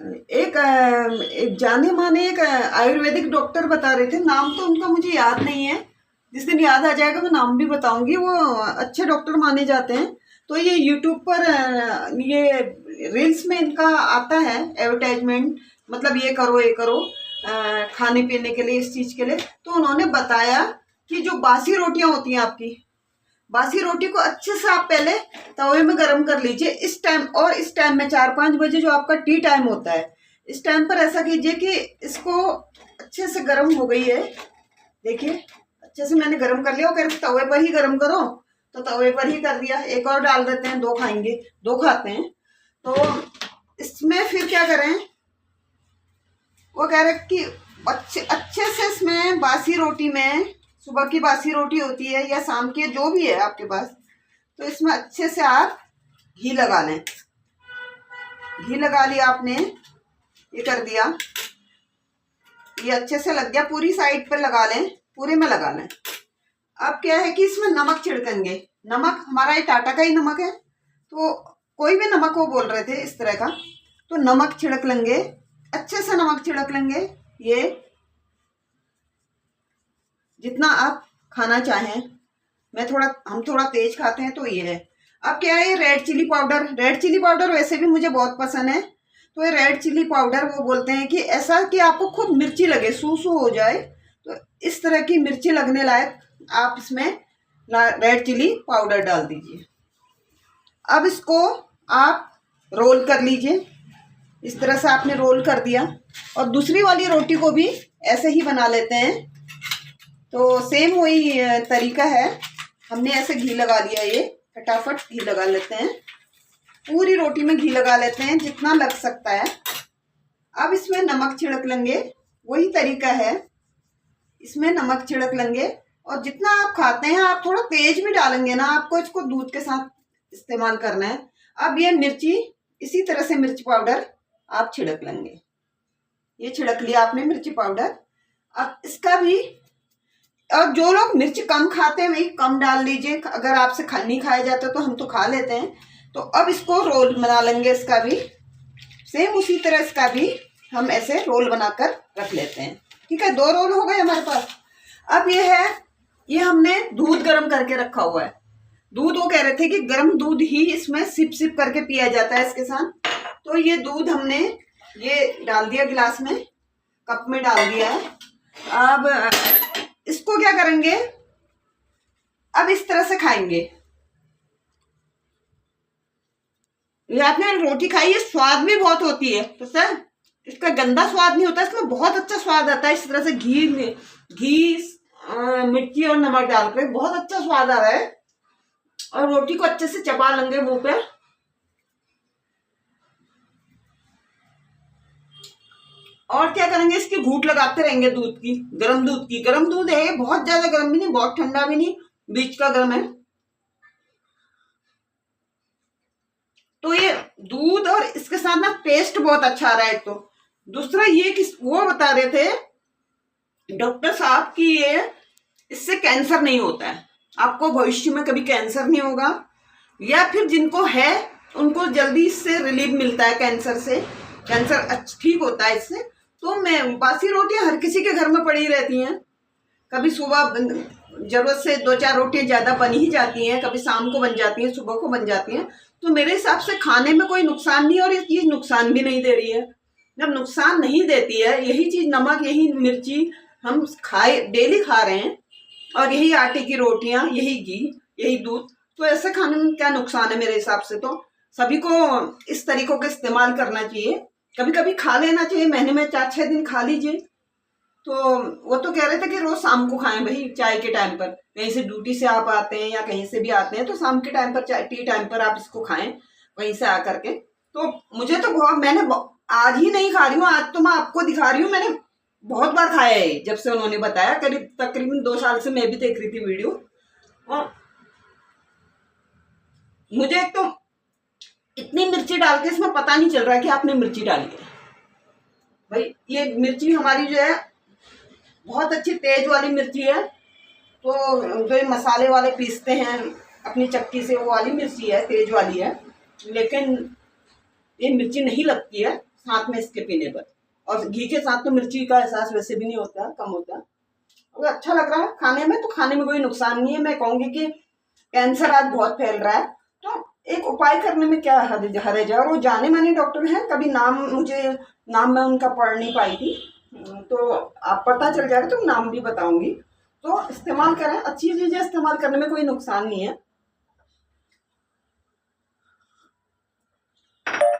एक जाने माने एक आयुर्वेदिक डॉक्टर बता रहे थे, नाम तो उनका मुझे याद नहीं है, जिस दिन याद आ जाएगा मैं नाम भी बताऊंगी। वो अच्छे डॉक्टर माने जाते हैं। तो ये यूट्यूब पर ये रील्स में इनका आता है एडवर्टाइजमेंट, मतलब ये करो ये करो खाने पीने के लिए, इस चीज़ के लिए। तो उन्होंने बताया कि जो बासी रोटियां होती हैं आपकी, बासी रोटी को अच्छे से आप पहले तवे में गर्म कर लीजिए इस टाइम। और इस टाइम में 4-5 बजे जो आपका टी टाइम होता है, इस टाइम पर ऐसा कीजिए कि इसको अच्छे से गर्म हो गई है, देखिए अच्छे से मैंने गर्म कर लिया। और तवे पर ही गर्म करो, तो तवे पर ही कर दिया। एक और डाल देते हैं, 2 खाएंगे, 2 खाते हैं। तो इसमें फिर क्या करें, वो कह रहे कि अच्छे से इसमें बासी रोटी में, सुबह की बासी रोटी होती है या शाम की, जो भी है आपके पास, तो इसमें अच्छे से आप घी लगा लें। घी लगा लिया आपने, ये कर दिया, ये अच्छे से लग गया, पूरी साइड पर लगा लें, पूरे में लगा लें। अब क्या है कि इसमें नमक छिड़केंगे। नमक हमारा ये टाटा का ही नमक है, तो कोई भी नमक वो बोल रहे थे इस तरह का, तो नमक छिड़क लेंगे, अच्छे से नमक छिड़क लेंगे। ये जितना आप खाना चाहें, हम थोड़ा तेज खाते हैं तो ये है। अब क्या है, red chilli powder, red chilli powder वैसे भी मुझे बहुत पसंद है, तो ये रेड चिली पाउडर वो बोलते हैं कि ऐसा कि आपको खूब मिर्ची लगे, सू हो जाए, तो इस तरह की मिर्ची लगने लायक आप इसमें रेड चिली पाउडर डाल दीजिए। अब इसको आप रोल कर लीजिए, इस तरह से आपने रोल कर दिया। और दूसरी वाली रोटी को भी ऐसे ही बना लेते हैं, तो सेम वही तरीका है। हमने ऐसे घी लगा लिया, ये फटाफट घी लगा लेते हैं, पूरी रोटी में घी लगा लेते हैं जितना लग सकता है। अब इसमें नमक छिड़क लेंगे, वही तरीका है, इसमें नमक छिड़क लेंगे। और जितना आप खाते हैं आप थोड़ा तेज भी डालेंगे ना, आपको इसको दूध के साथ इस्तेमाल करना है। अब ये मिर्ची, इसी तरह से मिर्च पाउडर आप छिड़क लेंगे, ये छिड़क लिया आपने मिर्ची पाउडर। अब इसका भी, और जो लोग मिर्च कम खाते हैं वही कम डाल लीजिए, अगर आपसे नहीं खाया जाता तो हम तो खा लेते हैं। तो अब इसको रोल बना लेंगे, इसका भी सेम उसी तरह, इसका भी हम ऐसे रोल बनाकर रख लेते हैं। ठीक है, 2 रोल हो गए हमारे पास। अब ये है, ये हमने दूध गर्म करके रखा हुआ है। दूध, वो कह रहे थे कि गर्म दूध ही इसमें सिप सिप करके पिया जाता है इसके साथ। तो ये दूध हमने ये डाल दिया गिलास में, कप में डाल दिया है। अब इसको क्या करेंगे, अब इस तरह से खाएंगे। ये आपने रोटी खाई है, स्वाद भी बहुत होती है, तो सर इसका गंदा स्वाद नहीं होता, इसमें बहुत अच्छा स्वाद आता है। इस तरह से घी मिर्ची और नमक डालकर बहुत अच्छा स्वाद आ रहा है। और रोटी को अच्छे से चबा लेंगे मुंह पे। और क्या करेंगे, इसकी घूंट लगाते रहेंगे दूध की, गर्म दूध की। गर्म दूध है, बहुत ज्यादा गर्म भी नहीं, बहुत ठंडा भी नहीं, बीच का गर्म है। तो ये दूध और इसके साथ ना टेस्ट बहुत अच्छा आ रहा है। तो दूसरा ये कि वो बता रहे थे डॉक्टर साहब कि ये, इससे कैंसर नहीं होता है, आपको भविष्य में कभी कैंसर नहीं होगा, या फिर जिनको है उनको जल्दी इससे रिलीफ मिलता है कैंसर से, कैंसर ठीक होता है इससे। तो मैं, बासी रोटियां हर किसी के घर में पड़ी रहती हैं, कभी सुबह जरूरत से 2-4 रोटियां ज्यादा बन ही जाती हैं, कभी शाम को बन जाती हैं, सुबह को बन जाती हैं। तो मेरे हिसाब से खाने में कोई नुकसान नहीं, और ये चीज नुकसान भी नहीं दे रही है। जब नुकसान नहीं देती है, यही चीज नमक, यही मिर्ची हम डेली खा रहे हैं, और यही आटे की रोटियां, यही घी, यही दूध, तो ऐसे खाने में क्या नुकसान है। मेरे हिसाब से तो सभी को इस तरीकों का इस्तेमाल करना चाहिए, कभी कभी खा लेना चाहिए, महीने में 4-6 दिन खा लीजिए। तो वो तो कह रहे थे कि रोज शाम को खाएं भाई, चाय के टाइम पर, कहीं से ड्यूटी से आप आते हैं या कहीं से भी आते हैं, तो शाम के टाइम पर, टी टाइम पर आप इसको खाएं वहीं से आकर के। तो मुझे तो बहुत, मैंने आज ही नहीं खा रही हूँ, आज तो मैं आपको दिखा रही हूँ, मैंने बहुत बार खाया है जब से उन्होंने बताया। तकरीबन 2 साल से मैं भी देख रही थी वीडियो। और मुझे एक तो इतनी मिर्ची डाल के इसमें पता नहीं चल रहा है कि आपने मिर्ची डाली है भाई। ये मिर्ची हमारी जो है बहुत अच्छी तेज वाली मिर्ची है, तो जो मसाले वाले पीसते हैं अपनी चक्की से, वो वाली मिर्ची है, तेज वाली है। लेकिन ये मिर्ची नहीं लगती है, साथ में इसके पीने पर। और घी के साथ तो मिर्ची का एहसास वैसे भी नहीं होता, कम होता। अगर अच्छा लग रहा है खाने में तो खाने में कोई नुकसान नहीं है। मैं कहूँगी कि कैंसर आज बहुत फैल रहा है, तो एक उपाय करने में क्या हर्ज है। और वो जाने माने डॉक्टर हैं, कभी नाम मैं उनका पढ़ नहीं पाई थी, तो आप पता चल जाएगा तो नाम भी बताऊंगी। तो इस्तेमाल करें, अच्छी चीज़ें इस्तेमाल करने में कोई नुकसान नहीं है।